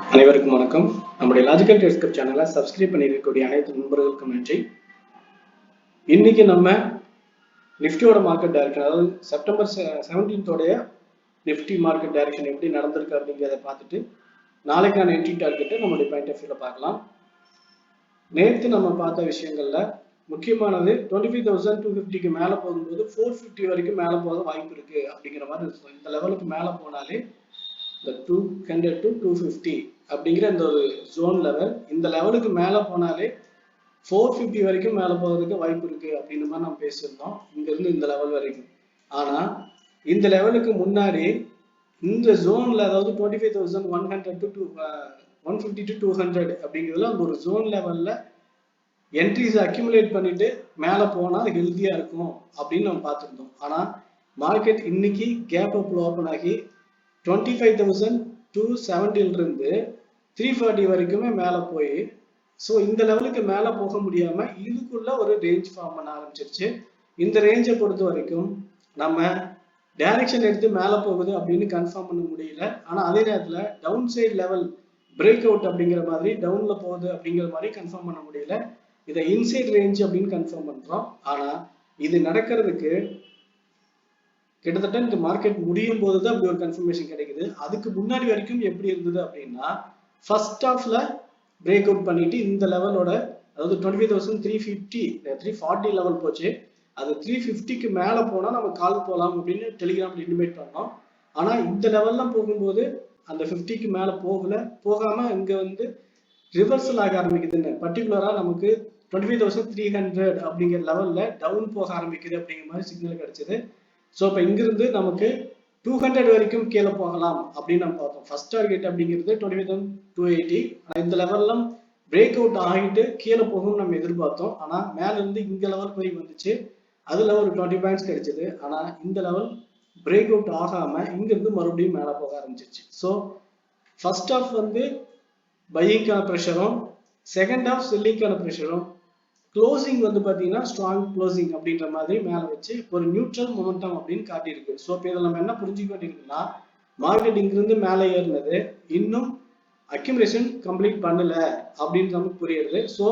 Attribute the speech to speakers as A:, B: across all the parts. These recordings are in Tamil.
A: அனைவருக்கும் வணக்கம். நம்முடைய லாஜிக்கல் டெஸ்கப் சேனலை சப்ஸ்கிரைப் பண்ணியிருக்கக்கூடிய அனைத்து நண்பர்களுக்கும் நன்றி. இன்னைக்கு நம்ம நிஃப்டியோட மார்க்கெட் டைரக்ஷன், அதாவது செப்டம்பர் 17 நிஃப்டி மார்க்கெட் டைரக்ஷன் எப்படி நடந்திருக்கு அப்படிங்கிறத பார்த்துட்டு நாளைக்கான என்ட்ரி டார்கெட்டை நம்மளுடைய பாயிண்ட் ஆஃப் வியூல பார்க்கலாம். நேற்று நம்ம பார்த்த விஷயங்கள்ல முக்கியமானது 25,250க்கு மேல போகும்போது 450 வரைக்கும் மேல போக வாய்ப்பு இருக்கு அப்படிங்கிற மாதிரி இருக்கும். இந்த லெவலுக்கு மேல போனாலே இந்த 200 to 250 அப்படிங்கிற இந்த ஒரு ஜோன் லெவல், இந்த லெவலுக்கு மேல போனாலே 450 வரைக்கும் மேல போகிறதுக்கு வாய்ப்பு இருக்கு அப்படின்னு மாதிரி நம்ம பேசியிருந்தோம், இங்க இருந்து இந்த லெவல் வரைக்கும். ஆனா இந்த லெவலுக்கு முன்னாடி இந்த ஜோன்ல, அதாவது 25,100 to 150 to 200 அப்படிங்கிறதுல அந்த ஒரு ஜோன் லெவல்ல என்ட்ரிஸ் அக்யூமுலேட் பண்ணிட்டு மேல போனா ஹெல்த்தியா இருக்கும் அப்படின்னு நம்ம பார்த்துருந்தோம். ஆனா மார்க்கெட் இன்னைக்கு கேப் அப் ஓப்பன் ஆகி 25,270 இருந்து 340 வரைக்குமே மேல போய், ஸோ இந்த லெவலுக்கு மேல போக முடியாம இதுக்குள்ள ஒரு ரேஞ்ச் ஃபார்ம் பண்ண ஆரம்பிச்சிருச்சு. இந்த ரேஞ்சை பொறுத்த வரைக்கும் நம்ம டைரக்ஷன் எடுத்து மேல போகுது அப்படின்னு கன்ஃபார்ம் பண்ண முடியல. ஆனா அதே நேரத்துல down side level break out அப்படிங்கிற மாதிரி டவுன்ல போகுது அப்படிங்கிற மாதிரி கன்ஃபார்ம் பண்ண முடியல. இதை இன்சைட் ரேஞ்ச் அப்படின்னு கன்ஃபார்ம் பண்றோம். ஆனா இது நடக்கிறதுக்கு கிட்டத்தட்ட இந்த மார்க்கெட் முடியும் போதுதான் அப்படி ஒரு கன்ஃபர்மேஷன் கிடைக்குது. அதுக்கு முன்னாடி வரைக்கும் எப்படி இருந்தது அப்படின்னா, ஃபர்ஸ்ட் ஹாஃப்ல பிரேக் அவுட் பண்ணிட்டு இந்த லெவலோட, அதாவது 25,350 340 லெவல் போச்சு. அது 350க்கு மேல போனா நம்ம கால் போகலாம் அப்படின்னு டெலிகிராம்ல இன்டிமேட் பண்ணோம். ஆனா இந்த லெவல்லாம் போகும்போது அந்த 50க்கு மேல போகாம இங்க வந்து ரிவர்சல் ஆக ஆரம்பிக்குதுன்னு, பர்டிகுலரா நமக்கு 25,300 அப்படிங்கிற லெவல்ல டவுன் போக ஆரம்பிக்குது அப்படிங்கிற மாதிரி சிக்னல் கிடைச்சது. ஸோ இப்போ இங்கிருந்து நமக்கு 200 வரைக்கும் கீழே போகலாம் அப்படின்னு நம்ம பார்த்தோம். ஃபர்ஸ்ட் டார்கெட் அப்படிங்கிறது 25,280. இந்த லெவல்லாம் பிரேக் அவுட் ஆகிட்டு கீழே போகும் நம்ம எதிர்பார்த்தோம். ஆனா மேல இருந்து இங்க லெவல் போய் வந்துச்சு, அதுல ஒரு 20 பாயிண்ட்ஸ் கிடைச்சது. ஆனா இந்த லெவல் பிரேக் அவுட் ஆகாம இங்கிருந்து மறுபடியும் மேல போக ஆரம்பிச்சிருச்சு. ஸோ ஃபர்ஸ்ட் ஆஃப் வந்து பையிங்கான ப்ரெஷரும், செகண்ட் ஆஃப் செல்லிங்கான ப்ரெஷரும், க்ளோசிங் வந்து பாத்தீங்கன்னா ஸ்ட்ராங் க்ளோசிங் அப்படின்ற மாதிரி மேல வச்சு ஒரு நியூட்ரல் மொமெண்டம் அப்படின்னு காட்டியிருக்கு. ஸோ இப்போ இதில் நம்ம என்ன புரிஞ்சுக்க வேண்டியிருக்குன்னா, மார்க்கெட் இங்கிருந்து மேலே ஏறினது இன்னும் அக்யூமுலேஷன் கம்ப்ளீட் பண்ணல அப்படின்னு நமக்கு புரியுது. ஸோ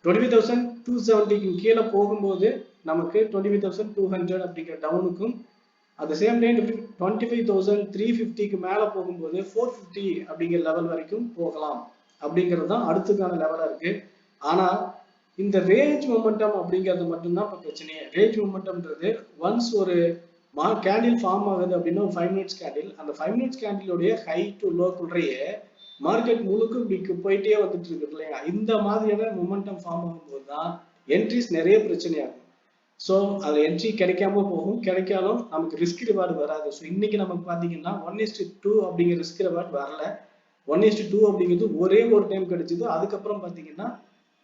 A: 25,270க்கு கீழே போகும்போது நமக்கு 25,200 அப்படிங்கிற டவுனுக்கும், அட் த சேம் டைம் 25,350க்கு மேல போகும்போது 450 அப்படிங்கிற லெவல் வரைக்கும் போகலாம் அப்படிங்கிறது தான் அடுத்துக்கான லெவலா இருக்கு. ஆனா இந்த ரேஞ்ச் மொமெண்டம் அப்படிங்கிறது மட்டும்தான் இப்போ பிரச்சனையே. ரேஞ்ச் மொமெண்டம்ன்றது ஒன்ஸ் ஒரு கேண்டில் ஃபார்ம் ஆகுது அப்படின்னா, ஒரு 5 மினிட்ஸ் கேண்டில், அந்த 5 மினிட்ஸ் கேண்டிலுடைய ஹை டு லோக்குள்ளேயே மார்க்கெட் முழுக்க போயிட்டே வந்துட்டு இருக்கு இல்லையா? இந்த மாதிரியான மொமெண்டம் ஃபார்ம் ஆகும்போது தான் என்ட்ரிஸ் நிறைய பிரச்சனையாகும். ஸோ அது என்ட்ரி கிடைக்காம போகும், கிடைக்காலும் நமக்கு ரிஸ்க் ரிவார்டு வராது. ஸோ இன்னைக்கு நமக்கு பார்த்தீங்கன்னா 1:2 அப்படிங்கிற ரிஸ்க் ரிவார்டு வரல. 1:2 அப்படிங்கிறது ஒரே ஒரு டைம் கிடைச்சது. அதுக்கப்புறம் பார்த்தீங்கன்னா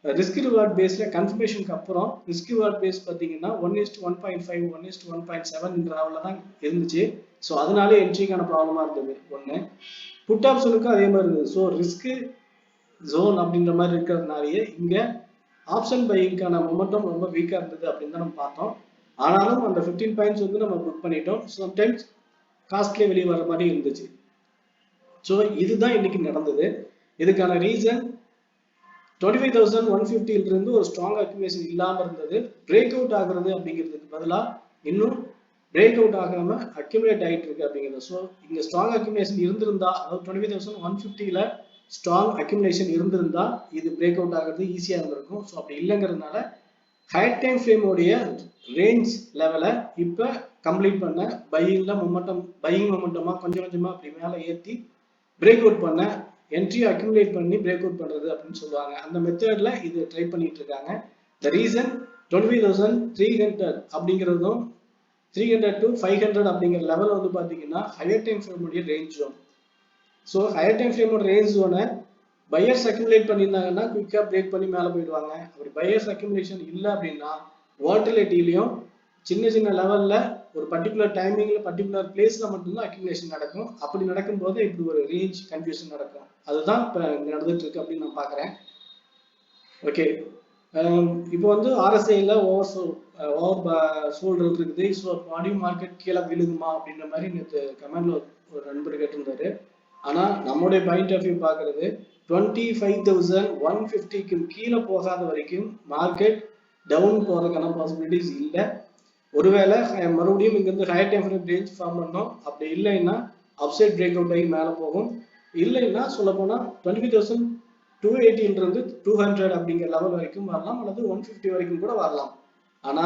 A: ரிஸ்க் ரிவார்ட் பேஸ்ல கன்ஃபர்மேஷனுக்கு அப்புறம் ரிஸ்க் ரிவார்ட் பேஸ் பார்த்தீங்கன்னா 1:1.5 1:1.7 லெவலில் தான் இருந்துச்சு. ஸோ அதனாலே என்ட்ரிக்கான ப்ராப்ளமா இருந்தது ஒன்று. புட் ஆப்ஷனுக்கும் அதே மாதிரி இருந்தது. ஸோ ரிஸ்க் ஜோன் அப்படின்ற மாதிரி இருக்கிறதுனாலயே இங்க ஆப்ஷன் பையிங்கான மொமெண்டம் ரொம்ப வீக்கா இருந்தது அப்படின்னு தான் நம்ம பார்த்தோம். ஆனாலும் அந்த 15 பாயிண்ட்ஸ் வந்து நம்ம புக் பண்ணிட்டோம். சம்டைம்ஸ் காஸ்ட்லி வெளியே வர மாதிரி இருந்துச்சு. ஸோ இதுதான் இன்னைக்கு நடந்தது. இதுக்கான ரீசன் 25,150 இருந்து ஒரு ஸ்ட்ராங் அக்யூமுலேஷன் இல்லாம இருந்தது. பிரேக் அவுட் ஆகுறது அப்படிங்கிறதுக்கு பதிலா இன்னும் பிரேக் அவுட் ஆகாம அக்யூமுலேட் ஆகிட்டு இருக்கு அப்படிங்கிறது. ஸோ இங்க ஸ்ட்ராங் அக்யூமுலேஷன் இருந்திருந்தா, அதாவது 25,150ல ஸ்ட்ராங் அக்யூமுலேஷன் இருந்திருந்தா இது பிரேக் அவுட் ஆகிறது ஈஸியா இருந்திருக்கும். ஸோ அப்படி இல்லைங்கிறதுனால ஹையர் டைம் ஃப்ரேமோடைய ரேஞ்ச் லெவலை இப்ப கம்ப்ளீட் பண்ண பையிங் மொமெண்டமா கொஞ்சம் கொஞ்சமா அப்படி மேல ஏற்றி பிரேக் அவுட் பண்ண, என்ட்ரி அக்யூமுலேட் பண்ணி பிரேக் அவுட் பண்றது அப்படின்னு சொல்லுவாங்க. அந்த மெத்தட்ல இது ட்ரை பண்ணிட்டு இருக்காங்க. த ரீசன் 25,300 அப்படிங்கிறதும் 300 to 500 அப்படிங்கிற லெவல் வந்து பாத்தீங்கன்னா ஹையர் டைம் ஃப்ரேமுடைய range zone. So higher time ஃப்ரேமோட ரேஞ்ச் ஜோனை பையர்ஸ் அக்யூமுலேட் பண்ணியிருந்தாங்கன்னா குயிக்கா பிரேக் பண்ணி மேலே போயிடுவாங்க. அப்படி பையர்ஸ் அக்யூமுலேஷன் இல்லை அப்படின்னா வாட்டர்லிட்டிலையும் சின்ன சின்ன லெவல்ல ஒரு பர்டிகுலர் டைமிங்ல பர்டிகுலர் பிளேஸ்ல மட்டும்தான் அக்யூமுலேஷன் நடக்கும். அப்படி நடக்கும்போது இப்படி ஒரு ரேஞ்ச் கன்ஃபியூஷன் நடக்கும். அதுதான் இப்ப நடந்துட்டு இருக்கு அப்படின்னு நான் பாக்குறேன். ஓகே, இப்போ வந்து ஆர்எஸ்ஐல ஓவர் சோல்டு இருக்குது. ஸோ மார்க்கெட் கீழே விழுகுமா அப்படின்ற மாதிரி நேற்று கமெண்ட்ல ஒரு நண்பர் கேட்டிருந்தாரு. ஆனா நம்மளுடைய பாயிண்ட் ஆஃப் வியூ பாக்குறது 25,150க்கு கீழே போகாத வரைக்கும் மார்க்கெட் டவுன் போறதுக்கான பாசிபிலிட்டிஸ் இல்லை. ஒருவேளை மறுபடியும் இங்க இருந்து higher time frame range form பண்ணோம், அப்படி இல்லைன்னா அப்சைட் பிரேக் அவுட் ஆகி மேலே போகும். இல்லைன்னா சொல்ல போனா 25,280 இருந்து 200 அப்படிங்கிற லெவல் வரைக்கும் வரலாம், அல்லது 150 வரைக்கும் கூட வரலாம். ஆனா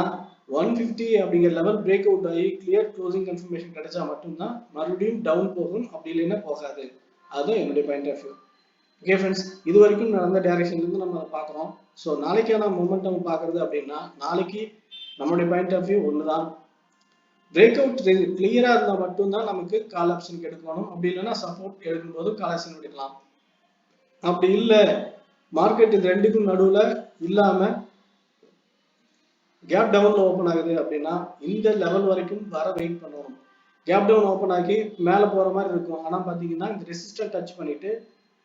A: 150 அப்படிங்கிற லெவல் பிரேக் அவுட் ஆகி கிளியர் க்ளோசிங் கன்ஃபர்மேஷன் கிடைச்சா மட்டும்தான் மறுபடியும் டவுன் போகும், அப்படி இல்லைன்னா போகாது. அதுதான் என்னுடைய point of view. Okay friends, இது வரைக்கும் நடந்த டைரக்ஷன்ல இருந்து நம்ம பார்க்குறோம். ஸோ நாளைக்கான மொமெண்டம் பார்க்கறது அப்படின்னா நாளைக்கு நம்மளுடைய பாயிண்ட் ஆஃப் வியூ ஒண்ணுதான். பிரேக் அவுட் கிளியரா இருந்தா மட்டும்தான் நமக்கு கால் ஆப்ஷனுக்கு எடுக்கணும், அப்படி இல்லைன்னா சப்போர்ட் எடுக்கும்போது கால் ஆப்ஷன் எடுக்கலாம். அப்படி இல்லை, மார்க்கெட் இது ரெண்டுக்கும் நடுவுல இல்லாம கேப் டவுன்ல ஓப்பன் ஆகுது அப்படின்னா இந்த லெவல் வரைக்கும் வர வெயிட் பண்ணணும். கேப் டவுன் ஓப்பன் ஆகி மேலே போற மாதிரி இருக்கும், ஆனா பாத்தீங்கன்னா இந்த ரெசிஸ்டன்ட் டச் பண்ணிட்டு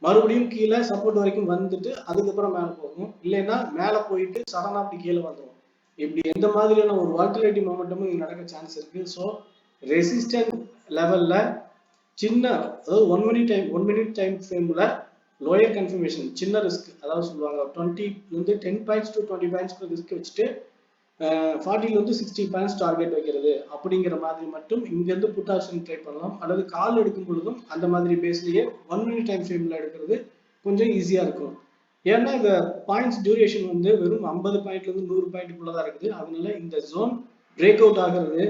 A: மறுபடியும் கீழே சப்போர்ட் வரைக்கும் வந்துட்டு அதுக்கப்புறம் மேலே போகும், இல்லைன்னா மேலே போயிட்டு சடனா அப்படி கீழே வந்துடும். இப்படி எந்த மாதிரியான ஒரு வால்டிலிட்டி மொமெண்டமும் இங்க நடக்க சான்ஸ் இருக்கு. ஸோ ரெசிஸ்டன்ட் லெவல்ல சின்ன, அதாவது 1 மினிட் டைம் ஃப்ரேம்ல லோயர் கன்ஃபர்மேஷன் சின்ன ரிஸ்க், அதாவது சொல்லுவாங்க 20 10 பாயிண்ட்ஸ் டு 20 பாயிண்ட்ஸ் ரிஸ்க் வச்சுட்டு 40 60 பாயிண்ட்ஸ் டார்கெட் வைக்கிறது அப்படிங்கிற மாதிரி மட்டும் இங்க இருந்து புட் ஆப்ஷன் ட்ரை பண்ணலாம், அல்லது கால் எடுக்கும் பொழுதும் அந்த மாதிரி பேஸ்லயே 1 மினிட் டைம் ஃப்ரேம்ல எடுக்கிறது கொஞ்சம் ஈஸியா இருக்கும். ஏன்னா இந்த பாயிண்ட்ஸ் டியூரேஷன் வந்து வெறும் 50 பாயிண்ட்ல இருந்து 100 பாயிண்ட்டுக்குள்ளதான் இருக்குது. அதனால இந்த ஜோன் பிரேக் அவுட் ஆகிறது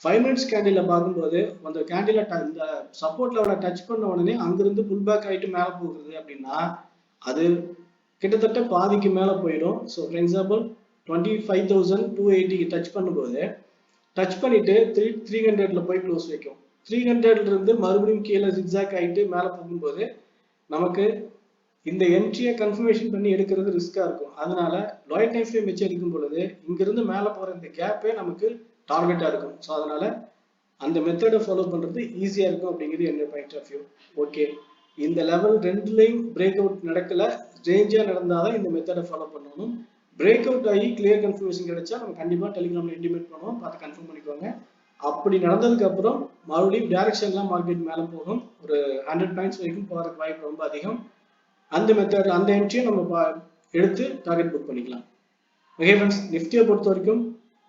A: 5 மினிட்ஸ் கேண்டில பார்க்கும்போது அந்த கேண்டில இந்த சப்போர்ட் லெவலை டச் பண்ண உடனே அங்கிருந்து புல் பேக் ஆயிட்டு மேலே போகுது அப்படின்னா அது கிட்டத்தட்ட பாதிக்கு மேலே போயிடும். ஸோ ஃபார் எக்ஸாம்பிள் 25,280 டச் பண்ணும்போது டச் பண்ணிட்டு 300ல போய் க்ளோஸ் வைக்கும். 300ல இருந்து மறுபடியும் கீழே ஜிக்ஸாக் ஆயிட்டு மேலே போகும்போது நமக்கு இந்த என்ட்ரியை கன்ஃபர்மேஷன் பண்ணி எடுக்கிறது ரிஸ்கா இருக்கும். அதனால லோயர் டைம் ஃப்ரேம் வச்சு எடுக்கும் பொழுது இங்கிருந்து மேலே போற இந்த கேப்பே நமக்கு டார்கெட்டா இருக்கும். ஸோ அதனால அந்த மெத்தடை ஃபாலோ பண்றது ஈஸியா இருக்கும் அப்படிங்கிறது என்னோட பாயிண்ட் ஆஃப் வியூ. ஓகே, இந்த லெவல் ரெண்டுலையும் பிரேக் அவுட் நடக்கல, ரேஞ்சா நடந்தாதான் இந்த மெத்தடை ஃபாலோ பண்ணணும். பிரேக் அவுட் ஆகி கிளியர் கன்ஃபர்மேஷன் கிடைச்சா நம்ம கண்டிப்பா டெலிகிராம்ல இன்டிமேட் பண்ணுவோம், பார்த்து கன்ஃபார்ம் பண்ணிக்கோங்க. அப்படி நடந்ததுக்கு அப்புறம் மறுபடியும் டைரக்ஷன்லாம் மார்க்கெட் மேலே போகும், ஒரு 100 பாயிண்ட்ஸ் வரைக்கும் போறதுக்கு வாய்ப்பு ரொம்ப அதிகம். அந்த மெத்தட்ல அந்த என்ட்ரியை நம்ம எடுத்து டார்கெட் புக் பண்ணிக்கலாம். ஓகே ஃப்ரெண்ட்ஸ், நிஃப்டியை பொறுத்த வரைக்கும்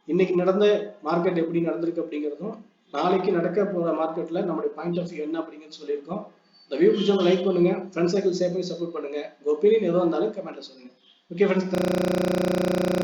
A: இன்னைக்கு நடந்த மார்க்கெட் எப்படி நடந்திருக்கு அப்படிங்கிறதும் நாளைக்கு நடக்க போற மார்க்கெட்ல நம்மளுடைய பாயிண்ட் ஆஃப் வியூ என்ன அப்படிங்கிறது சொல்லியிருக்கோம். இந்த வியூ பிடிச்சவங்க லைக் பண்ணுங்க, ஃப்ரெண்ட்ஸ் சர்க்கிள் ஷேர் பண்ணி சப்போர்ட் பண்ணுங்க. உங்க ஒப்பீனியன் எதுவும் இருந்தாலும் கமெண்ட்ல சொல்லுங்க. Okay friends.